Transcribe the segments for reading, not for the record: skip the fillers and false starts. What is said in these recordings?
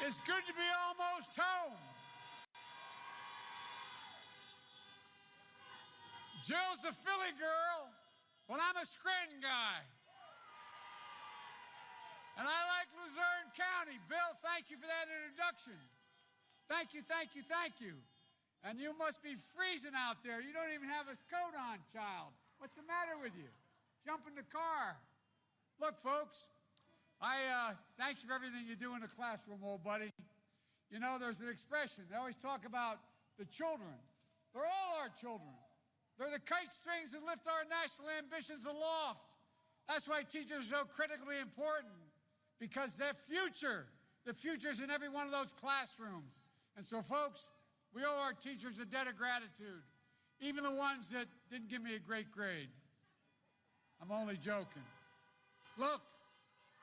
It's good to be almost home. Jill's a Philly girl, but I'm a Scranton guy. And I like Luzerne County. Bill, thank you for that introduction. Thank you, thank you, thank you. And you must be freezing out there. You don't even have a coat on, child. What's the matter with you? Jump in the car. Look, folks, I thank you for everything you do in the classroom, old buddy. You know, there's an expression. They always talk about the children. They're all our children. They're the kite strings that lift our national ambitions aloft. That's why teachers are so critically important, because the future's in every one of those classrooms. And so, folks, we owe our teachers a debt of gratitude, even the ones that didn't give me a great grade. I'm only joking. Look,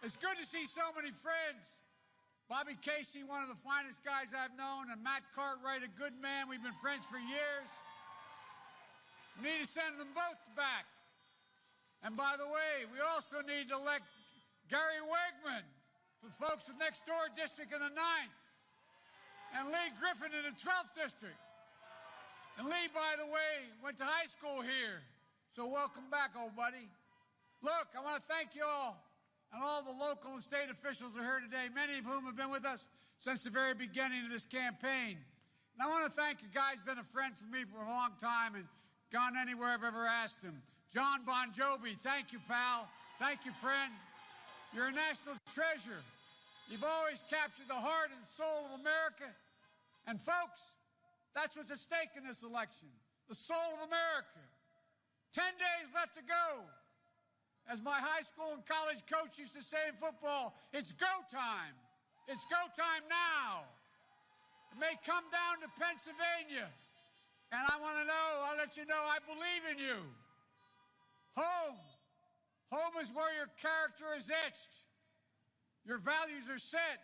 it's good to see so many friends. Bobby Casey, one of the finest guys I've known, and Matt Cartwright, a good man. We've been friends for years. We need to send them both back. And by the way, we also need to elect Gary Wegman for the folks of next door district in the 9th. And Lee Griffin in the 12th district. And Lee, by the way, went to high school here. So welcome back, old buddy. Look, I want to thank you all and all the local and state officials who are here today, many of whom have been with us since the very beginning of this campaign. And I want to thank a guy who's been a friend for me for a long time and gone anywhere I've ever asked him. John Bon Jovi, thank you, pal. Thank you, friend. You're a national treasure. You've always captured the heart and soul of America. And folks, that's what's at stake in this election, the soul of America. 10 days left to go. As my high school and college coach used to say in football, it's go time. It's go time now. It may come down to Pennsylvania. And I want to know, I'll let you know, I believe in you. Home. Home is where your character is etched. Your values are set.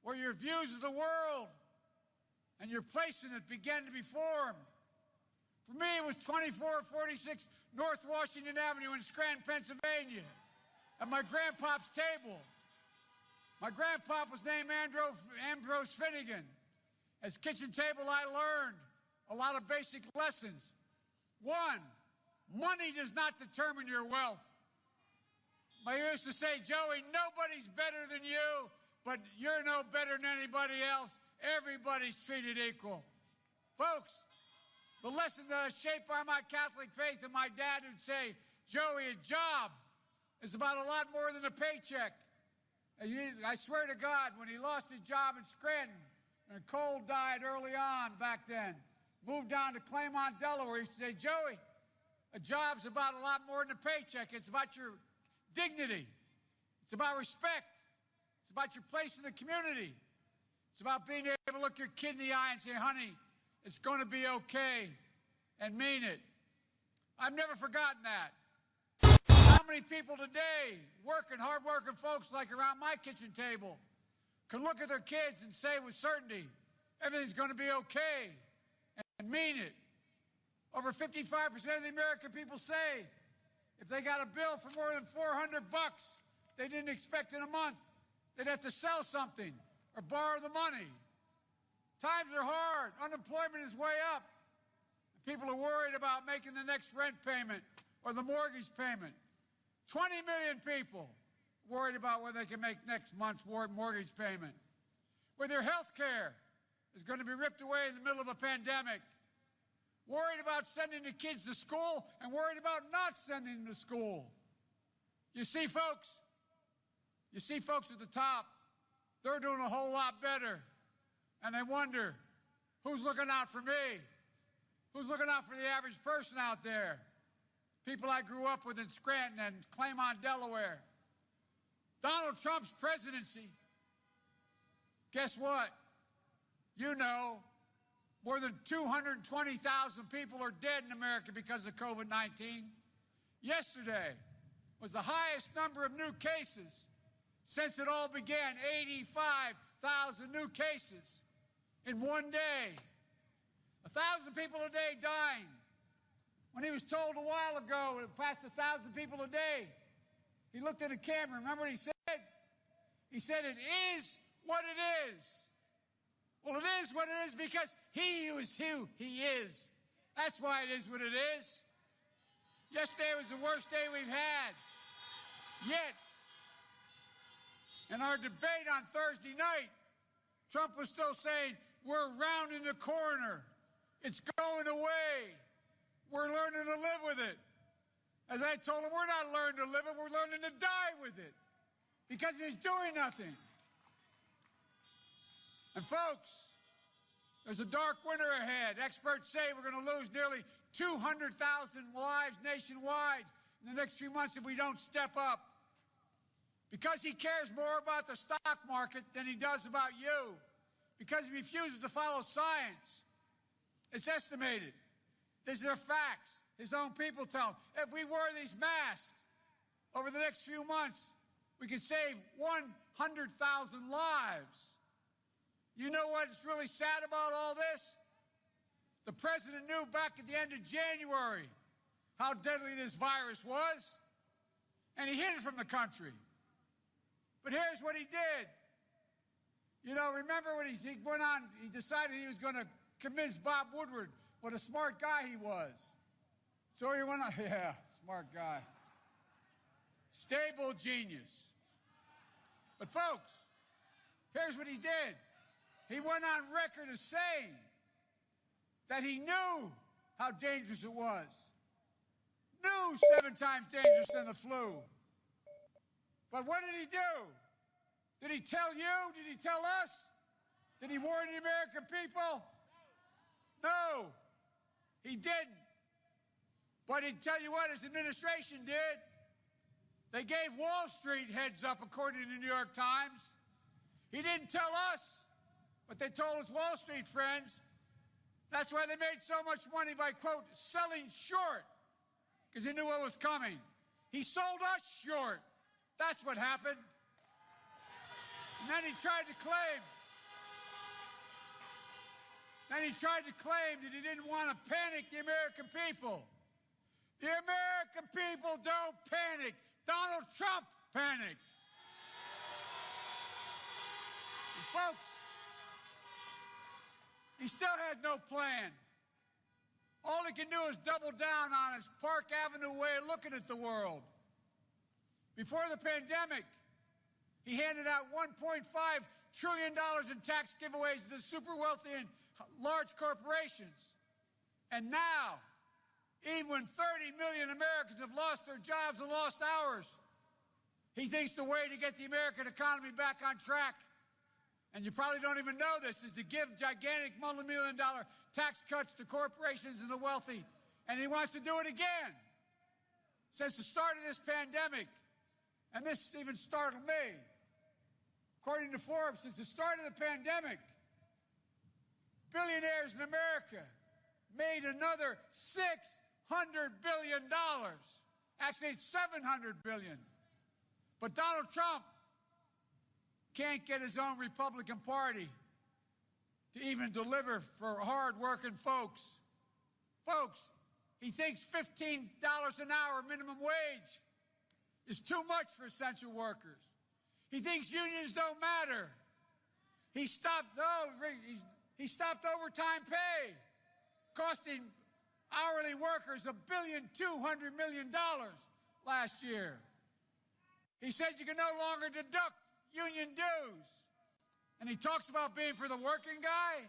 Where your views of the world and your place in it begin to be formed. For me, it was 2446 North Washington Avenue in Scranton, Pennsylvania, at my grandpa's table. My grandpa was named Ambrose Finnegan. At his kitchen table, I learned a lot of basic lessons. One, money does not determine your wealth. I used to say, Joey, nobody's better than you, but you're no better than anybody else. Everybody's treated equal. Folks, the lesson that is shaped by my Catholic faith and my dad would say, Joey, a job is about a lot more than a paycheck. I swear to God, when he lost his job in Scranton, and Cole died early on back then, moved down to Claymont, Delaware, he used to say, Joey, a job's about a lot more than a paycheck. It's about your dignity. It's about respect. It's about your place in the community. It's about being able to look your kid in the eye and say, honey, it's going to be okay, and mean it. I've never forgotten that. How many people today, hard-working folks like around my kitchen table, can look at their kids and say with certainty, everything's going to be okay, and mean it. Over 55% of the American people say if they got a bill for more than $400 they didn't expect in a month, they'd have to sell something or borrow the money. Times are hard. Unemployment is way up. People are worried about making the next rent payment or the mortgage payment. 20 million people worried about whether they can make next month's mortgage payment. Where their health care is going to be ripped away in the middle of a pandemic. Worried about sending the kids to school and worried about not sending them to school. You see, folks at the top, they're doing a whole lot better. And they wonder, who's looking out for me? Who's looking out for the average person out there? People I grew up with in Scranton and Claymont, Delaware. Donald Trump's presidency, guess what? You know, more than 220,000 people are dead in America because of COVID-19. Yesterday was the highest number of new cases since it all began, 85,000 new cases in one day. 1,000 people a day dying. When he was told a while ago it passed 1,000 people a day, he looked at the camera. Remember what he said? He said, it is what it is? Well, it is what it is because he is who he is. That's why it is what it is. Yesterday was the worst day we've had. Yet, in our debate on Thursday night, Trump was still saying, we're rounding the corner. It's going away. We're learning to live with it. As I told him, we're not learning to live it, we're learning to die with it. Because he's doing nothing. And folks, there's a dark winter ahead. Experts say we're going to lose nearly 200,000 lives nationwide in the next few months if we don't step up. Because he cares more about the stock market than he does about you. Because he refuses to follow science. It's estimated. These are facts. His own people tell him, if we wore these masks over the next few months, we could save 100,000 lives. You know what's really sad about all this? The president knew back at the end of January how deadly this virus was, and he hid it from the country. But here's what he did. You know, remember when he went on, he decided he was going to convince Bob Woodward what a smart guy he was. So he went on, yeah, smart guy. Stable genius. But folks, here's what he did. He went on record as saying that he knew how dangerous it was. Knew 7 times dangerous than the flu. But what did he do? Did he tell you? Did he tell us? Did he warn the American people? No, he didn't. But he'd tell you what his administration did. They gave Wall Street heads up, according to the New York Times. He didn't tell us, but they told his Wall Street friends. That's why they made so much money by, quote, selling short, because they knew what was coming. He sold us short. That's what happened. And then he tried to claim that he didn't want to panic the American people. The American people don't panic. Donald Trump panicked. And folks, he still had no plan. All he can do is double down on his Park Avenue way of looking at the world. Before the pandemic, he handed out $1.5 trillion in tax giveaways to the super wealthy and large corporations. And now, even when 30 million Americans have lost their jobs and lost hours, he thinks the way to get the American economy back on track, and you probably don't even know this, is to give gigantic multi-million-dollar tax cuts to corporations and the wealthy. And he wants to do it again. Since the start of this pandemic, and this even startled me, according to Forbes, since the start of the pandemic, billionaires in America made another $600 billion. Actually, it's $700 billion. But Donald Trump can't get his own Republican Party to even deliver for hard-working folks. Folks, he thinks $15 an hour minimum wage is too much for essential workers. He thinks unions don't matter. He stopped overtime pay, costing hourly workers $1.2 billion last year. He said you can no longer deduct union dues. And he talks about being for the working guy.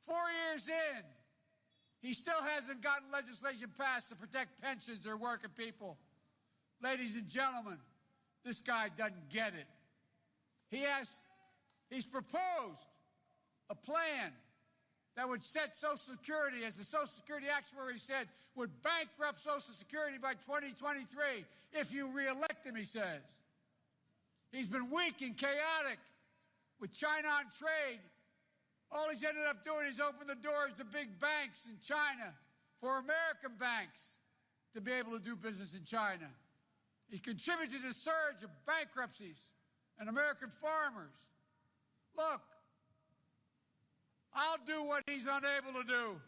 4 years in, he still hasn't gotten legislation passed to protect pensions or working people. Ladies and gentlemen, this guy doesn't get it. He's proposed a plan that would set Social Security, as the Social Security actuary said, would bankrupt Social Security by 2023 if you reelect him, he says. He's been weak and chaotic with China on trade. All he's ended up doing is open the doors to big banks in China for American banks to be able to do business in China. He contributed to the surge of bankruptcies and American farmers. Look, I'll do what he's unable to do.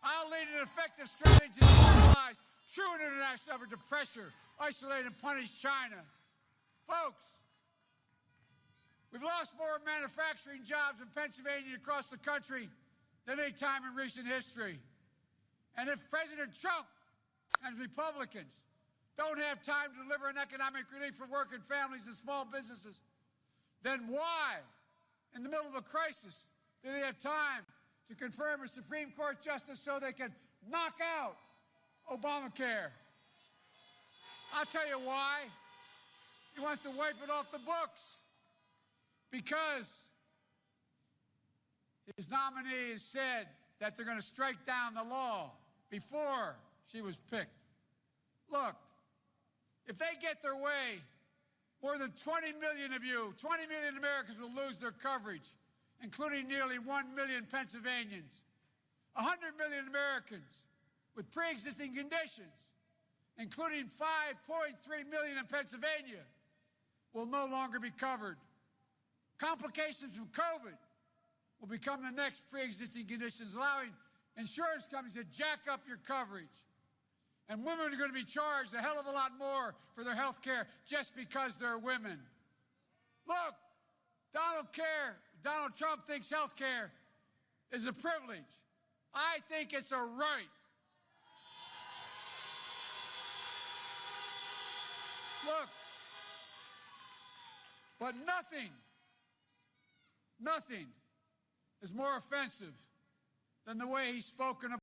I'll lead an effective strategy to mobilize true international effort to pressure, isolate, and punish China. Folks, We've lost more manufacturing jobs in Pennsylvania and across the country than any time in recent history. And if President Trump and Republicans don't have time to deliver an economic relief for working families and small businesses, then why, in the middle of a crisis, do they have time to confirm a Supreme Court justice so they can knock out Obamacare? I'll tell you why. He wants to wipe it off the books because his nominee has said that they're going to strike down the law before she was picked. Look, if they get their way, more than 20 million of you, 20 million Americans will lose their coverage, including nearly 1 million Pennsylvanians. 100 million Americans with pre-existing conditions, including 5.3 million in Pennsylvania, will no longer be covered. Complications from COVID will become the next pre-existing conditions, allowing insurance companies to jack up your coverage. And women are going to be charged a hell of a lot more for their health care just because they're women. Look, Donald Trump thinks health care is a privilege. I think it's a right. Look, but nothing is more offensive than the way he's spoken about